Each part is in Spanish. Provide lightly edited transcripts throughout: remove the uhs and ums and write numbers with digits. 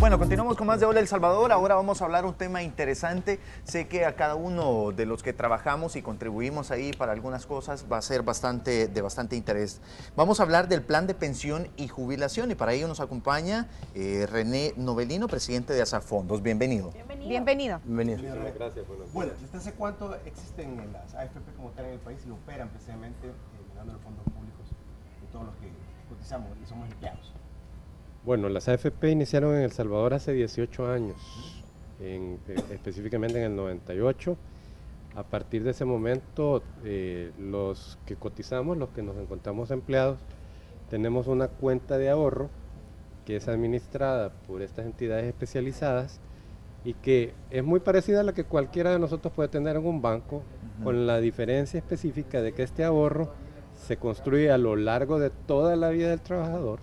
Bueno, continuamos con más de Hola El Salvador. Ahora vamos a hablar un tema interesante. Sé que a cada uno de los que trabajamos y contribuimos ahí para algunas cosas va a ser de bastante interés. Vamos a hablar del plan de pensión y jubilación y para ello nos acompaña René Novelino, presidente de Asafondos. Bienvenido. Bienvenido. Gracias. Bueno, ¿desde hace cuánto existen las AFP como tal en el país y operan precisamente mirando los fondos públicos de todos los que cotizamos y somos empleados? Bueno, las AFP iniciaron en El Salvador hace 18 años, específicamente en el 98. A partir de ese momento, los que cotizamos, los que nos encontramos empleados, tenemos una cuenta de ahorro que es administrada por estas entidades especializadas y que es muy parecida a la que cualquiera de nosotros puede tener en un banco, con la diferencia específica de que este ahorro se construye a lo largo de toda la vida del trabajador.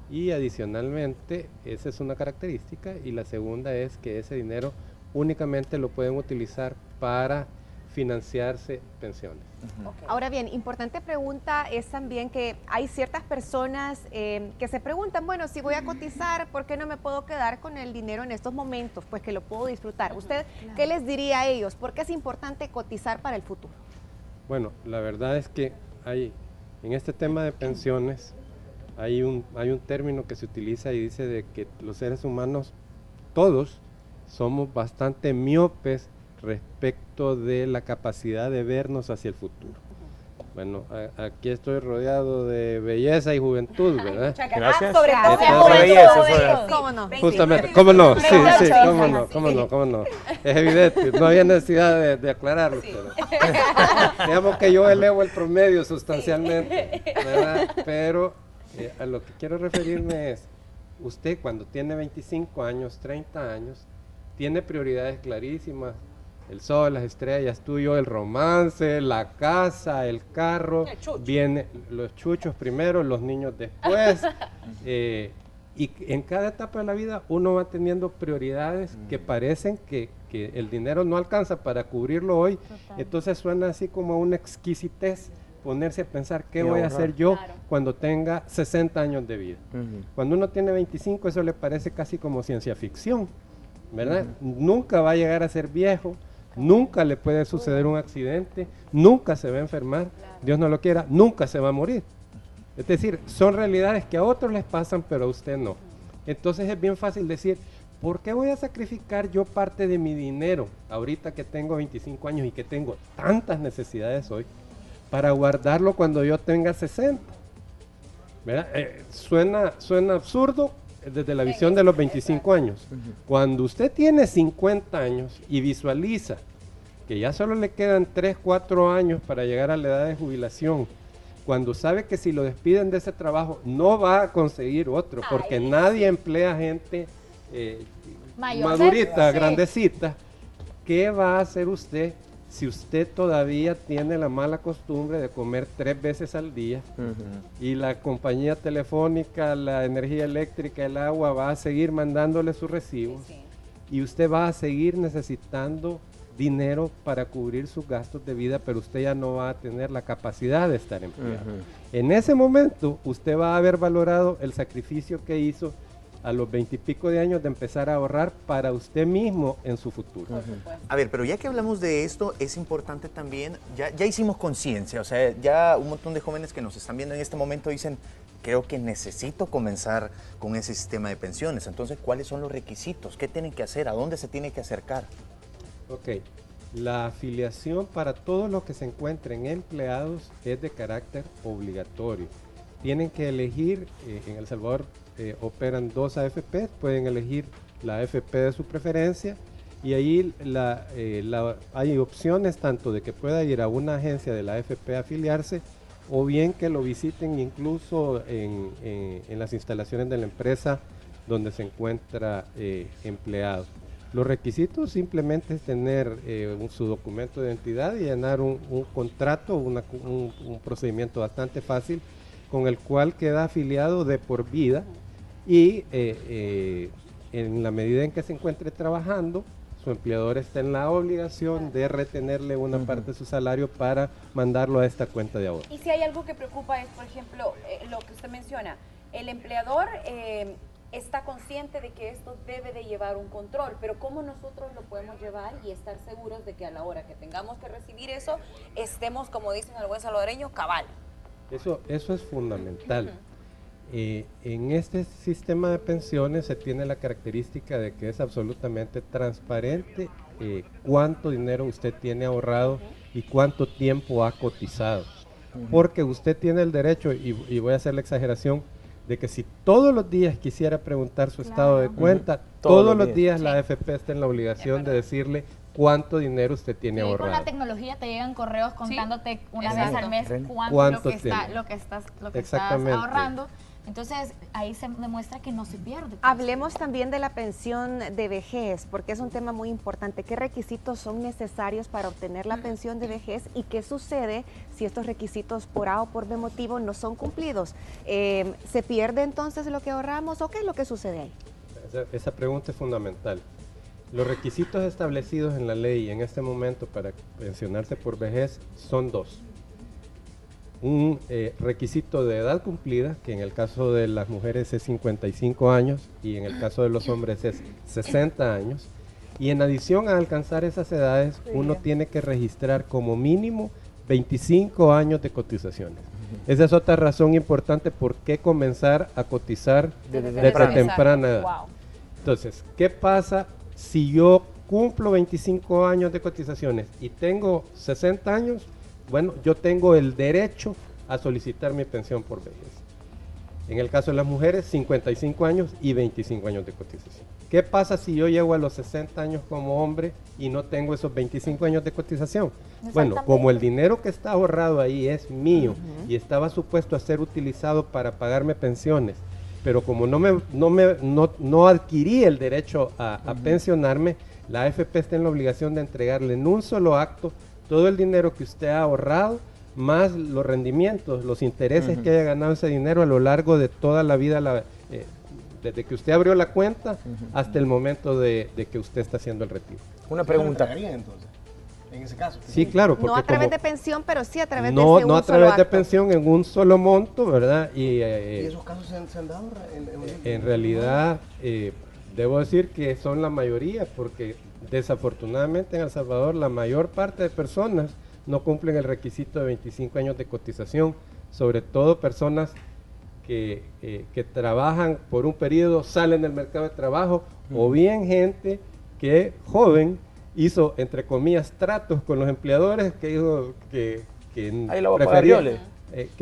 Y adicionalmente, esa es una característica, y la segunda es que ese dinero únicamente lo pueden utilizar para financiarse pensiones. Ahora bien, importante pregunta es también que hay ciertas personas que se preguntan, bueno, si voy a cotizar, ¿por qué no me puedo quedar con el dinero en estos momentos? Pues que lo puedo disfrutar. ¿Usted qué les diría a ellos? ¿Por qué es importante cotizar para el futuro? Bueno, la verdad es que en este tema de pensiones, hay un término que se utiliza y dice de que los seres humanos, todos, somos bastante miopes respecto de la capacidad de vernos hacia el futuro. Bueno, aquí estoy rodeado de belleza y juventud, ¿verdad? Gracias. Sobre todo de belleza. ¿Cómo no? Justamente, ¿cómo no? Sí, cómo no. Es evidente, no había necesidad de aclararlo. Sí. Pero, digamos que yo elevo el promedio sustancialmente, ¿verdad? Pero a lo que quiero referirme es, usted cuando tiene 25 años, 30 años, tiene prioridades clarísimas: el sol, las estrellas, tú y yo, el romance, la casa, el carro, viene los chuchos primero, los niños después, y en cada etapa de la vida uno va teniendo prioridades que parecen que el dinero no alcanza para cubrirlo hoy. Total. Entonces suena así como una exquisitez ponerse a pensar qué voy a hacer yo cuando tenga 60 años de vida. Cuando uno tiene 25, eso le parece casi como ciencia ficción, ¿verdad? Nunca va a llegar a ser viejo, nunca le puede suceder un accidente, nunca se va a enfermar, Dios no lo quiera, nunca se va a morir. Es decir, son realidades que a otros les pasan, pero a usted no. Entonces es bien fácil decir, ¿por qué voy a sacrificar yo parte de mi dinero ahorita que tengo 25 años y que tengo tantas necesidades hoy, para guardarlo cuando yo tenga 60? ¿Verdad? Suena absurdo desde la visión de los 25 años. Cuando usted tiene 50 años y visualiza que ya solo le quedan 3, 4 años para llegar a la edad de jubilación, cuando sabe que si lo despiden de ese trabajo no va a conseguir otro, porque nadie emplea gente madurita, grandecita, ¿qué va a hacer usted si usted todavía tiene la mala costumbre de comer 3 veces al día y la compañía telefónica, la energía eléctrica, el agua va a seguir mandándole sus recibos y usted va a seguir necesitando dinero para cubrir sus gastos de vida, pero usted ya no va a tener la capacidad de estar empleado? En ese momento usted va a haber valorado el sacrificio que hizo a los 20 y pico de años de empezar a ahorrar para usted mismo en su futuro. A ver, pero ya que hablamos de esto, es importante también, ya hicimos conciencia, o sea, ya un montón de jóvenes que nos están viendo en este momento dicen, creo que necesito comenzar con ese sistema de pensiones. Entonces, ¿cuáles son los requisitos? ¿Qué tienen que hacer? ¿A dónde se tienen que acercar? Ok, la afiliación para todos los que se encuentren empleados es de carácter obligatorio. Tienen que elegir, en El Salvador operan 2 AFP, pueden elegir la AFP de su preferencia y ahí hay opciones tanto de que pueda ir a una agencia de la AFP a afiliarse o bien que lo visiten incluso en las instalaciones de la empresa donde se encuentra empleado. Los requisitos simplemente es tener su documento de identidad y llenar un contrato, un procedimiento bastante fácil con el cual queda afiliado de por vida y en la medida en que se encuentre trabajando, su empleador está en la obligación de retenerle una parte de su salario para mandarlo a esta cuenta de ahorro. Y si hay algo que preocupa es, por ejemplo, lo que usted menciona, el empleador está consciente de que esto debe de llevar un control, pero cómo nosotros lo podemos llevar y estar seguros de que a la hora que tengamos que recibir eso, estemos, como dicen el buen salvadoreño, cabal. Eso es fundamental. En este sistema de pensiones se tiene la característica de que es absolutamente transparente cuánto dinero usted tiene ahorrado y cuánto tiempo ha cotizado. Porque usted tiene el derecho, y voy a hacer la exageración, de que si todos los días quisiera preguntar su estado de cuenta, todos los días la AFP está en la obligación de decirle cuánto dinero usted tiene ahorrado. Con la tecnología te llegan correos contándote una vez al mes ¿Cuánto lo que estás ahorrando. Entonces, ahí se demuestra que no se pierde. Hablemos también de la pensión de vejez, porque es un tema muy importante. ¿Qué requisitos son necesarios para obtener la pensión de vejez y qué sucede si estos requisitos por A o por B motivo no son cumplidos? ¿Se pierde entonces lo que ahorramos o qué es lo que sucede ahí? Esa pregunta es fundamental. Los requisitos establecidos en la ley en este momento para pensionarse por vejez son dos. Un requisito de edad cumplida, que en el caso de las mujeres es 55 años y en el caso de los hombres es 60 años. Y en adición a alcanzar esas edades, uno tiene que registrar como mínimo 25 años de cotizaciones. Esa es otra razón importante por qué comenzar a cotizar desde temprana edad. Wow. Entonces, ¿qué pasa si yo cumplo 25 años de cotizaciones y tengo 60 años? Bueno, yo tengo el derecho a solicitar mi pensión por vejez. En el caso de las mujeres, 55 años y 25 años de cotización. ¿Qué pasa si yo llego a los 60 años como hombre y no tengo esos 25 años de cotización? Bueno, como el dinero que está ahorrado ahí es mío y estaba supuesto a ser utilizado para pagarme pensiones, pero como no adquirí el derecho a pensionarme, la AFP está en la obligación de entregarle en un solo acto todo el dinero que usted ha ahorrado, más los rendimientos, los intereses que haya ganado ese dinero a lo largo de toda la vida, desde que usted abrió la cuenta hasta el momento de que usted está haciendo el retiro. Una pregunta. Entonces, en ese caso. Sí, claro. Porque No a través de pensión, pero sí a través de no un a través solo de acto. pensión en un solo monto, ¿verdad? ¿Y esos casos se han dado? En realidad, debo decir que son la mayoría, porque desafortunadamente en El Salvador la mayor parte de personas no cumplen el requisito de 25 años de cotización, sobre todo personas que trabajan por un periodo, salen del mercado de trabajo, o bien gente que joven hizo, entre comillas, tratos con los empleadores, que dijo que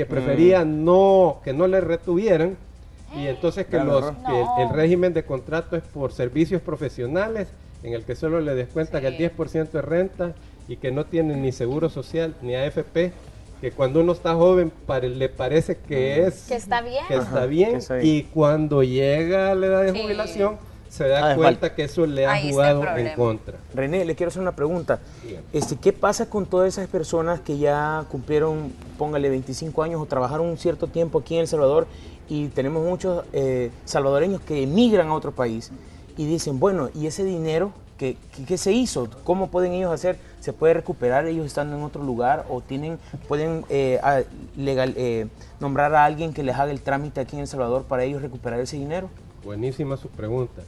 prefería que no le retuvieran, y entonces que el régimen de contrato es por servicios profesionales, en el que solo le descuentan el 10% de renta y que no tienen ni seguro social ni AFP, que cuando uno está joven le parece que está bien, y cuando llega a la edad de jubilación se da cuenta que eso le ha jugado en contra. René, le quiero hacer una pregunta. ¿Qué pasa con todas esas personas que ya cumplieron, póngale 25 años o trabajaron un cierto tiempo aquí en El Salvador, y tenemos muchos salvadoreños que emigran a otro país y dicen, bueno, ¿y ese dinero qué se hizo? ¿Cómo pueden ellos hacer? ¿Se puede recuperar ellos estando en otro lugar o pueden nombrar a alguien que les haga el trámite aquí en El Salvador para ellos recuperar ese dinero? Buenísima su pregunta.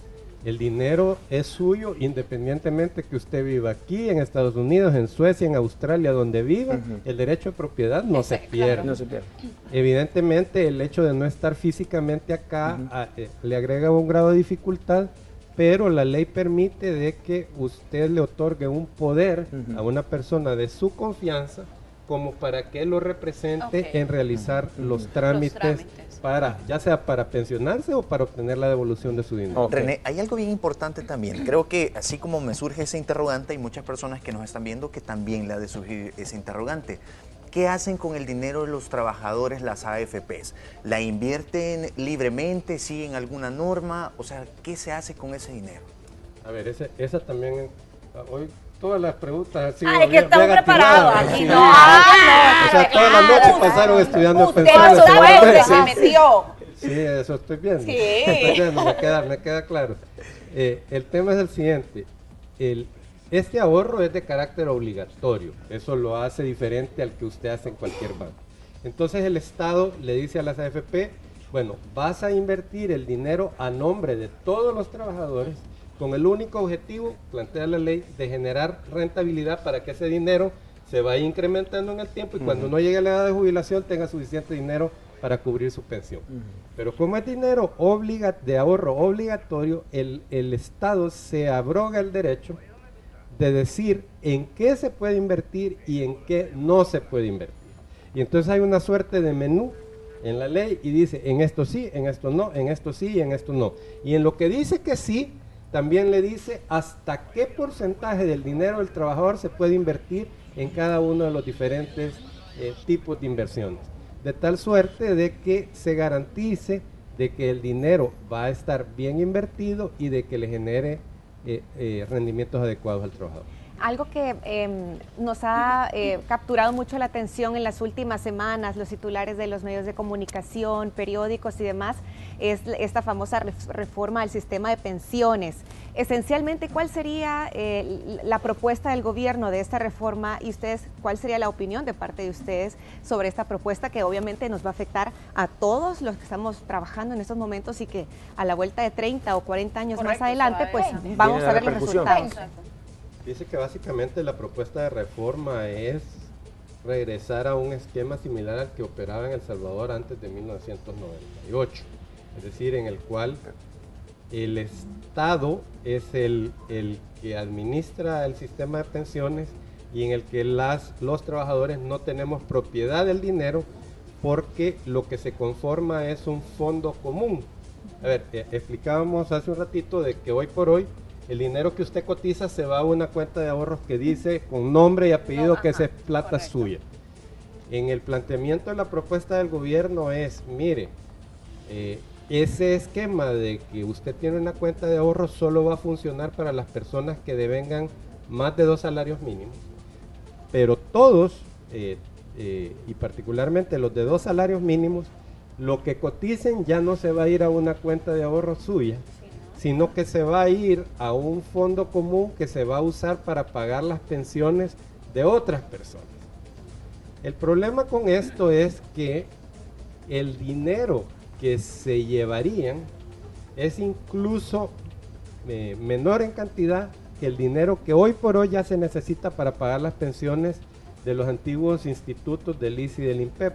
El dinero es suyo independientemente que usted viva aquí, en Estados Unidos, en Suecia, en Australia, donde viva. El derecho de propiedad no se pierde. No se pierde. Evidentemente, el hecho de no estar físicamente acá le agrega un grado de dificultad, pero la ley permite de que usted le otorgue un poder a una persona de su confianza como para que lo represente en realizar los trámites para, ya sea para pensionarse o para obtener la devolución de su dinero. René, hay algo bien importante también. Creo que así como me surge ese interrogante, hay muchas personas que nos están viendo que también le ha de surgir ese interrogante. ¿Qué hacen con el dinero de los trabajadores, las AFPs? ¿La invierten libremente? ¿Siguen alguna norma? O sea, ¿qué se hace con ese dinero? A ver, esa también, hoy todas las preguntas han sido es que estamos preparados aquí, no. O sea, todas las noches pasaron estudiando pensiones. Usted se metió. Sí, eso estoy viendo. Sí. Estoy viendo, me queda claro. El tema es el siguiente. Este ahorro es de carácter obligatorio, eso lo hace diferente al que usted hace en cualquier banco. Entonces el Estado le dice a las AFP, Bueno, vas a invertir el dinero a nombre de todos los trabajadores con el único objetivo, plantea la ley, de generar rentabilidad para que ese dinero se vaya incrementando en el tiempo y cuando no llegue a la edad de jubilación tenga suficiente dinero para cubrir su pensión. Pero como es dinero de ahorro obligatorio, el Estado se abroga el derecho de decir en qué se puede invertir y en qué no se puede invertir. Y entonces hay una suerte de menú en la ley y dice en esto sí, en esto no, en esto sí y en esto no. Y en lo que dice que sí, también le dice hasta qué porcentaje del dinero del trabajador se puede invertir en cada uno de los diferentes tipos de inversiones. De tal suerte de que se garantice de que el dinero va a estar bien invertido y de que le genere rendimientos adecuados al trabajador. Algo que nos ha capturado mucho la atención en las últimas semanas, los titulares de los medios de comunicación, periódicos y demás, es esta famosa reforma al sistema de pensiones. Esencialmente, ¿cuál sería la propuesta del gobierno de esta reforma y cuál sería la opinión de parte de ustedes sobre esta propuesta que obviamente nos va a afectar a todos los que estamos trabajando en estos momentos y que a la vuelta de 30 o 40 años más adelante, pues vamos a ver los resultados? Dice que básicamente la propuesta de reforma es regresar a un esquema similar al que operaba en El Salvador antes de 1998, es decir, en el cual el Estado es el que administra el sistema de pensiones y en el que los trabajadores no tenemos propiedad del dinero porque lo que se conforma es un fondo común. A ver, explicábamos hace un ratito de que hoy por hoy el dinero que usted cotiza se va a una cuenta de ahorros que dice con nombre y apellido que esa plata es suya. En el planteamiento de la propuesta del gobierno es, mire, ese esquema de que usted tiene una cuenta de ahorros solo va a funcionar para las personas que devengan más de 2 salarios mínimos, pero todos, y particularmente los de 2 salarios mínimos, lo que coticen ya no se va a ir a una cuenta de ahorros suya, sino que se va a ir a un fondo común que se va a usar para pagar las pensiones de otras personas. El problema con esto es que el dinero que se llevarían es incluso menor en cantidad que el dinero que hoy por hoy ya se necesita para pagar las pensiones de los antiguos institutos del ICE y del INPEP.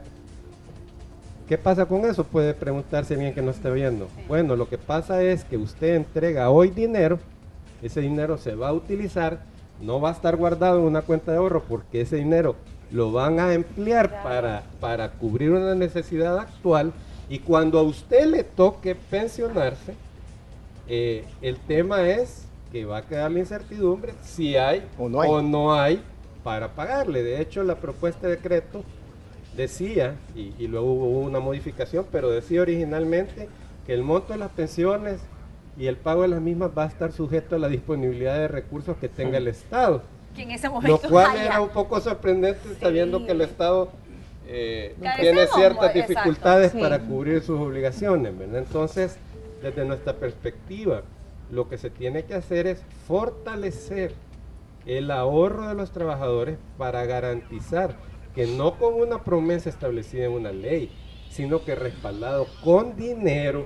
¿Qué pasa con eso? Puede preguntarse bien que no esté viendo. Bueno, lo que pasa es que usted entrega hoy dinero, ese dinero se va a utilizar, no va a estar guardado en una cuenta de ahorro porque ese dinero lo van a emplear para cubrir una necesidad actual y cuando a usted le toque pensionarse, el tema es que va a quedar la incertidumbre si hay o no hay para pagarle. De hecho, la propuesta de decreto decía, y luego hubo una modificación, pero decía originalmente que el monto de las pensiones y el pago de las mismas va a estar sujeto a la disponibilidad de recursos que tenga el Estado. Que en ese momento lo cual era un poco sorprendente sabiendo que el Estado tiene ciertas dificultades para cubrir sus obligaciones, ¿verdad? Entonces, desde nuestra perspectiva, lo que se tiene que hacer es fortalecer el ahorro de los trabajadores para garantizar que no con una promesa establecida en una ley, sino que respaldado con dinero,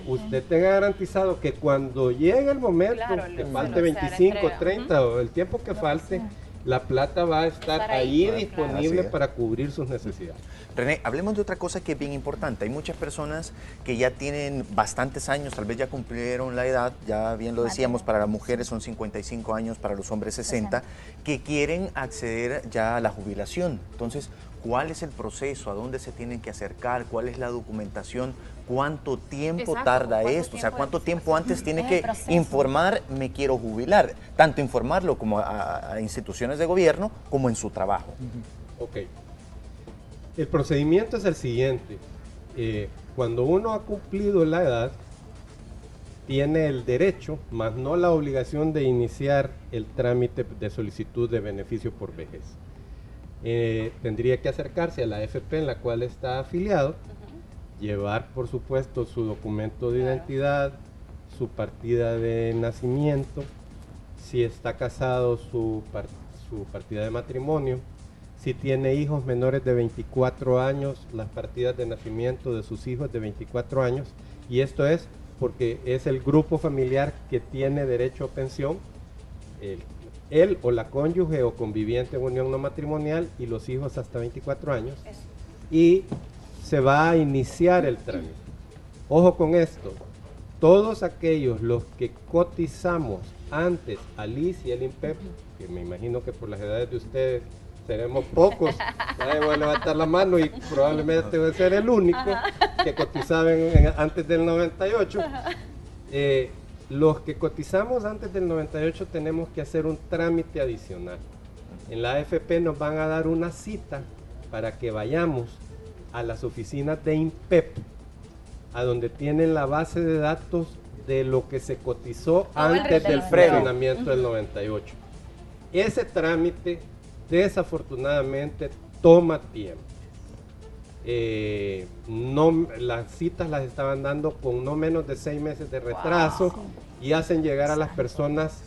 usted tenga garantizado que cuando llegue el momento, que falte 25, 30 o el tiempo que falte, la plata va a estar ahí disponible para cubrir sus necesidades. René, hablemos de otra cosa que es bien importante. Hay muchas personas que ya tienen bastantes años, tal vez ya cumplieron la edad, ya bien lo decíamos, para las mujeres son 55 años, para los hombres 60, que quieren acceder ya a la jubilación. Entonces, ¿cuál es el proceso? ¿A dónde se tienen que acercar? ¿Cuál es la documentación? ¿Cuánto tiempo tarda esto? O sea, ¿cuánto tiempo antes tiene que informar, me quiero jubilar? Tanto informarlo como a instituciones de gobierno como en su trabajo. Ok. El procedimiento es el siguiente. Cuando uno ha cumplido la edad, tiene el derecho, más no la obligación de iniciar el trámite de solicitud de beneficio por vejez. Tendría que acercarse a la AFP en la cual está afiliado, llevar por supuesto su documento de identidad, su partida de nacimiento, si está casado su partida de matrimonio, Si tiene hijos menores de 24 años, las partidas de nacimiento de sus hijos de 24 años. Y esto es porque es el grupo familiar que tiene derecho a pensión, él o la cónyuge o conviviente en unión no matrimonial y los hijos hasta 24 años. Y se va a iniciar el trámite. Ojo con esto, todos aquellos los que cotizamos antes al IS y al INPEP, que me imagino que por las edades de ustedes seremos pocos, nadie va a levantar la mano y probablemente voy a ser el único que cotizaba antes del 98. Los que cotizamos antes del 98 tenemos que hacer un trámite adicional. En la AFP nos van a dar una cita para que vayamos a las oficinas de INPEP, a donde tienen la base de datos de lo que se cotizó antes del funcionamiento del 98. Ese trámite desafortunadamente toma tiempo. Las citas las estaban dando con no menos de 6 meses de retraso y hacen llegar a las personas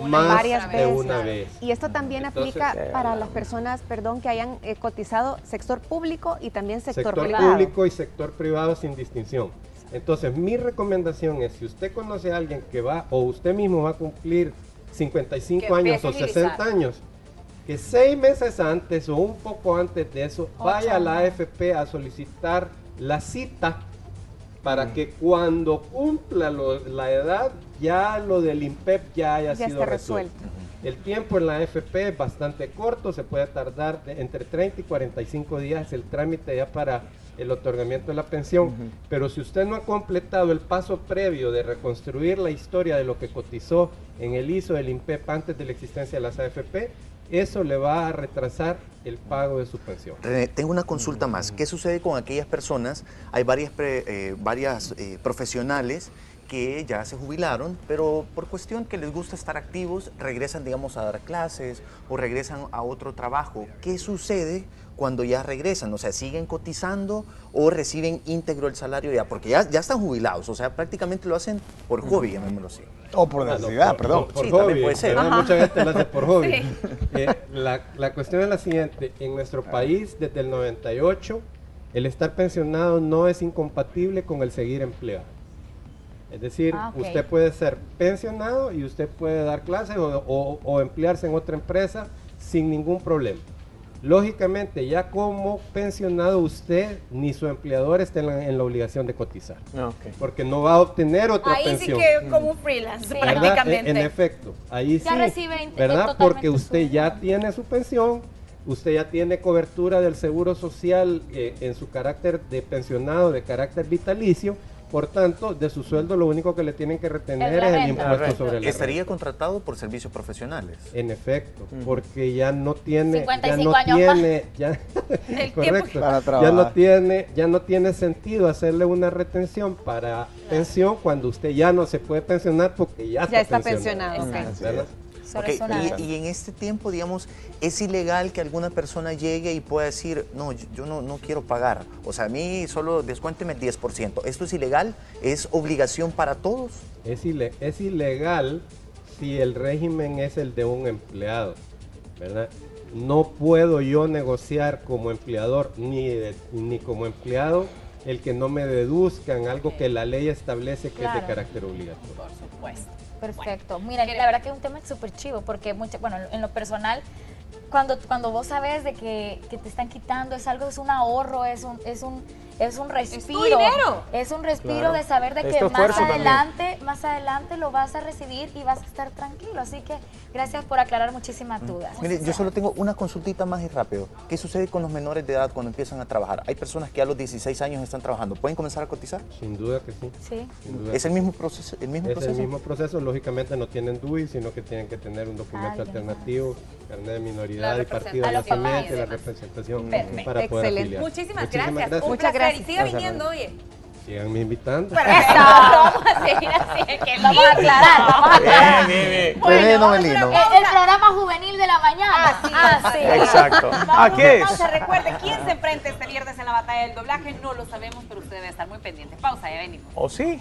más de una vez. Y esto también aplica para las personas, perdón, que hayan cotizado sector público y también sector privado. Sector público y sector privado sin distinción. Entonces, mi recomendación es, si usted conoce a alguien que va, o usted mismo va a cumplir 55 años o 60 años, que 6 meses antes o un poco antes de eso, vaya a la AFP a solicitar la cita para que cuando cumpla la edad, ya lo del INPEP ya haya sido resuelto. El tiempo en la AFP es bastante corto, se puede tardar entre 30 y 45 días el trámite ya para el otorgamiento de la pensión, pero si usted no ha completado el paso previo de reconstruir la historia de lo que cotizó en el ISO del INPEP antes de la existencia de las AFP, eso le va a retrasar el pago de su pensión. René, tengo una consulta más. ¿Qué sucede con aquellas personas? Hay varias profesionales que ya se jubilaron, pero por cuestión que les gusta estar activos, regresan, digamos, a dar clases o regresan a otro trabajo. ¿Qué sucede cuando ya regresan? O sea, ¿siguen cotizando o reciben íntegro el salario ya? Porque ya están jubilados, o sea, prácticamente lo hacen por hobby, llamémoslo así. O por necesidad, perdón. Por sí, hobby, también puede ser. Mucha gente lo hace por hobby. La cuestión es la siguiente, en nuestro país desde el 98, el estar pensionado no es incompatible con el seguir empleado. Es decir, usted puede ser pensionado y usted puede dar clases o emplearse en otra empresa sin ningún problema. Lógicamente, ya como pensionado usted ni su empleador está en la obligación de cotizar. Porque no va a obtener otra pensión. Ahí sí que como un freelance, ¿verdad? prácticamente. En efecto, ahí ya sí, recibe ¿verdad? Porque usted ya tiene su pensión, usted ya tiene cobertura del seguro social en su carácter de pensionado, de carácter vitalicio. Por tanto, de su sueldo lo único que le tienen que retener es el impuesto sobre la ¿Estaría contratado por servicios profesionales? En efecto, porque ya no tiene, 55 correcto, ya no tiene sentido hacerle una retención para pensión cuando usted ya no se puede pensionar porque ya está pensionado. Okay. Y en este tiempo, digamos, ¿es ilegal que alguna persona llegue y pueda decir, no, yo no quiero pagar? O sea, a mí solo descuénteme el 10%. ¿Esto es ilegal? ¿Es obligación para todos? Es ilegal si el régimen es el de un empleado, ¿verdad? No puedo yo negociar como empleador ni como empleado el que no me deduzcan algo que la ley establece que es de carácter obligatorio. Por supuesto. Perfecto. Mira, la verdad que es un tema súper chivo porque, bueno, en lo personal, cuando vos sabes de que te están quitando, es un ahorro, es un respiro. Es tu dinero. Es un respiro de saber de que más adelante lo vas a recibir y vas a estar tranquilo. Así que gracias por aclarar muchísimas dudas. Mire, yo solo tengo una consultita más y rápido. ¿Qué sucede con los menores de edad cuando empiezan a trabajar? Hay personas que a los 16 años están trabajando. ¿Pueden comenzar a cotizar? Sin duda que sí. Sí. ¿Es el mismo proceso? ¿El mismo proceso? Lógicamente no tienen DUI, sino que tienen que tener un documento alternativo, carnet de minoridad y partido de nacimiento y la representación para poder afiliar. Muchísimas gracias. Muchas gracias. Y siga viniendo, oye. Síganme invitando. Perfecto. Vamos a seguir así. Que vamos a aclarar. Bueno, el programa juvenil de la mañana. Así. Exacto. Aquí es. Pausa, recuerde, ¿quién se enfrenta este viernes en la batalla del doblaje? No lo sabemos, pero usted debe estar muy pendiente. Pausa, ya venimos. ¿O sí?